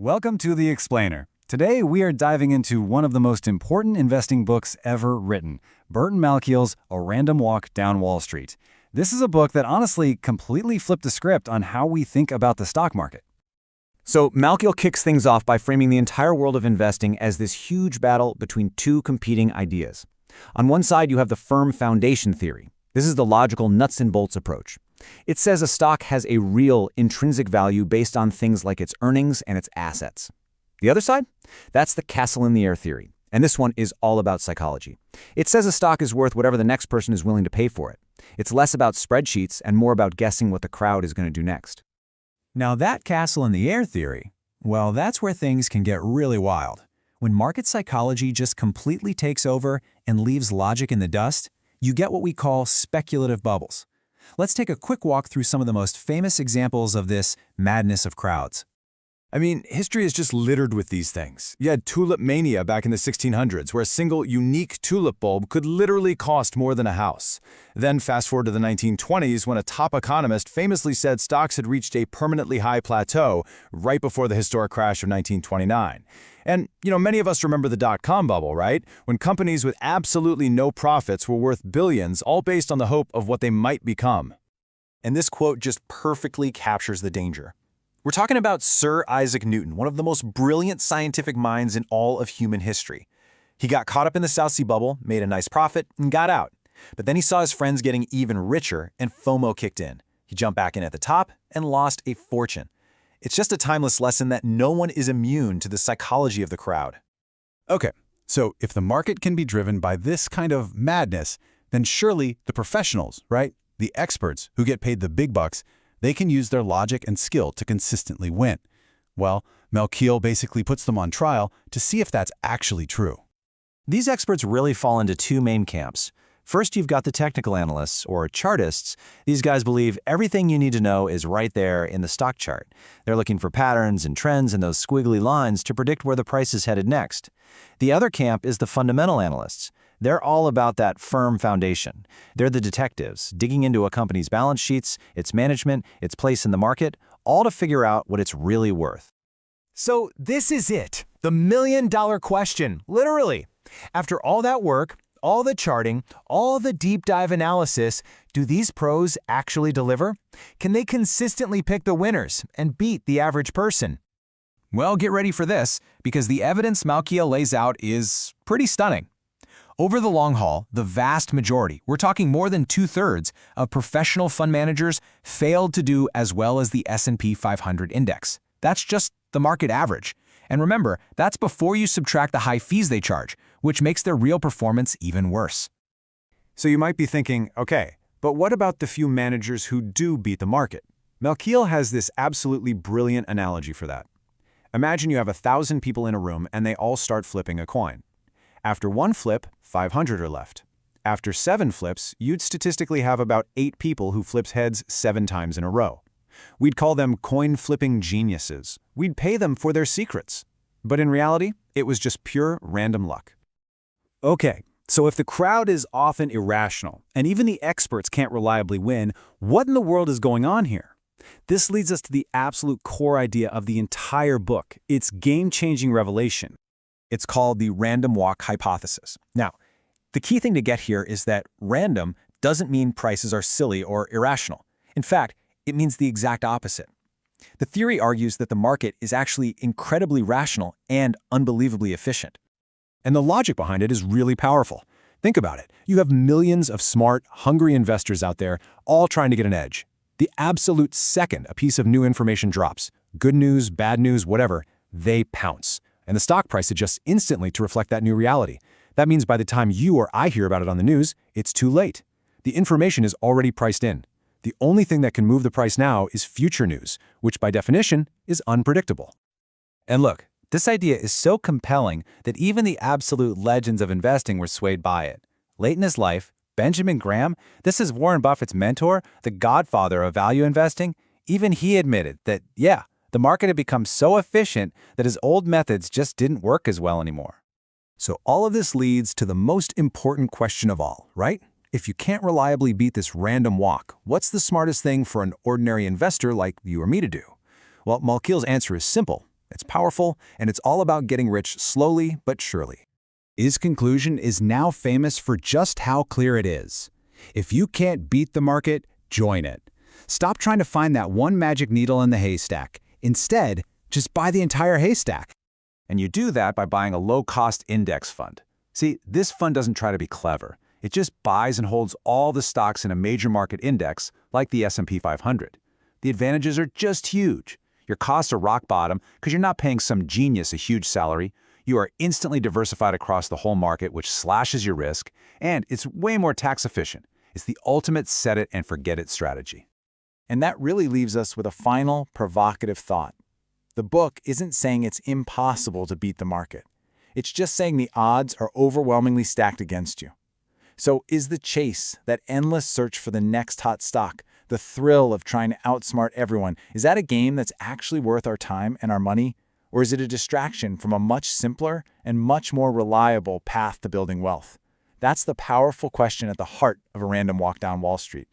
Welcome to The Explainer. Today we are diving into one of the most important investing books ever written, Burton Malkiel's A Random Walk Down Wall Street. This is a book that honestly completely flipped the script on how we think about the stock market. So Malkiel kicks things off by framing the entire world of investing as this huge battle between two competing ideas. On one side, you have the firm foundation theory. This is the logical nuts and bolts approach. It says a stock has a real intrinsic value based on things like its earnings and its assets. The other side? That's the castle in the air theory. And this one is all about psychology. It says a stock is worth whatever the next person is willing to pay for it. It's less about spreadsheets and more about guessing what the crowd is going to do next. Now that castle in the air theory, well, that's where things can get really wild. When market psychology just completely takes over and leaves logic in the dust, you get what we call speculative bubbles. Let's take a quick walk through some of the most famous examples of this madness of crowds. I mean, history is just littered with these things. You had tulip mania back in the 1600s, where a single unique tulip bulb could literally cost more than a house. Then fast forward to the 1920s, when a top economist famously said stocks had reached a permanently high plateau right before the historic crash of 1929. And, many of us remember the dot-com bubble, right? When companies with absolutely no profits were worth billions, all based on the hope of what they might become. And this quote just perfectly captures the danger. We're talking about Sir Isaac Newton, one of the most brilliant scientific minds in all of human history. He got caught up in the South Sea bubble, made a nice profit, and got out. But then he saw his friends getting even richer, and FOMO kicked in. He jumped back in at the top and lost a fortune. It's just a timeless lesson that no one is immune to the psychology of the crowd. Okay, so if the market can be driven by this kind of madness, then surely the professionals, right? The experts who get paid the big bucks, they can use their logic and skill to consistently win. Well, Malkiel basically puts them on trial to see if that's actually true. These experts really fall into two main camps. First, you've got the technical analysts, or chartists. These guys believe everything you need to know is right there in the stock chart. They're looking for patterns and trends in those squiggly lines to predict where the price is headed next. The other camp is the fundamental analysts. They're all about that firm foundation. They're the detectives, digging into a company's balance sheets, its management, its place in the market, all to figure out what it's really worth. So this is it, the million-dollar question, literally. After all that work, all the charting, all the deep dive analysis, do these pros actually deliver? Can they consistently pick the winners and beat the average person? Well, get ready for this, because the evidence Malkiel lays out is pretty stunning. Over the long haul, the vast majority, we're talking more than 2/3 of professional fund managers failed to do as well as the S&P 500 index. That's just the market average. And remember, that's before you subtract the high fees they charge, which makes their real performance even worse. So you might be thinking, okay, but what about the few managers who do beat the market? Malkiel has this absolutely brilliant analogy for that. Imagine you have 1,000 people in a room and they all start flipping a coin. After one flip, 500 are left. After 7 flips, you'd statistically have about 8 people who flips heads 7 times in a row. We'd call them coin-flipping geniuses. We'd pay them for their secrets. But in reality, it was just pure random luck. Okay, so if the crowd is often irrational, and even the experts can't reliably win, what in the world is going on here? This leads us to the absolute core idea of the entire book, its game-changing revelation. It's called the random walk hypothesis. Now, the key thing to get here is that random doesn't mean prices are silly or irrational. In fact, it means the exact opposite. The theory argues that the market is actually incredibly rational and unbelievably efficient. And the logic behind it is really powerful. Think about it. You have millions of smart, hungry investors out there all trying to get an edge. The absolute second a piece of new information drops, good news, bad news, whatever, they pounce. And the stock price adjusts instantly to reflect that new reality. That means by the time you or I hear about it on the news, it's too late. The information is already priced in. The only thing that can move the price now is future news, which by definition is unpredictable. And look, this idea is so compelling that even the absolute legends of investing were swayed by it. Late in his life, Benjamin Graham, this is Warren Buffett's mentor, the godfather of value investing, even he admitted that, the market had become so efficient that his old methods just didn't work as well anymore. So all of this leads to the most important question of all, right? If you can't reliably beat this random walk, what's the smartest thing for an ordinary investor like you or me to do? Well, Malkiel's answer is simple. It's powerful, and it's all about getting rich slowly but surely. His conclusion is now famous for just how clear it is. If you can't beat the market, join it. Stop trying to find that one magic needle in the haystack. Instead, just buy the entire haystack. And you do that by buying a low-cost index fund. See, this fund doesn't try to be clever. It just buys and holds all the stocks in a major market index, like the S&P 500. The advantages are just huge. Your costs are rock bottom because you're not paying some genius a huge salary. You are instantly diversified across the whole market, which slashes your risk, and it's way more tax efficient. It's the ultimate set it and forget it strategy. And that really leaves us with a final, provocative thought. The book isn't saying it's impossible to beat the market. It's just saying the odds are overwhelmingly stacked against you. So is the chase, that endless search for the next hot stock, the thrill of trying to outsmart everyone, is that a game that's actually worth our time and our money? Or is it a distraction from a much simpler and much more reliable path to building wealth? That's the powerful question at the heart of a random walk down Wall Street.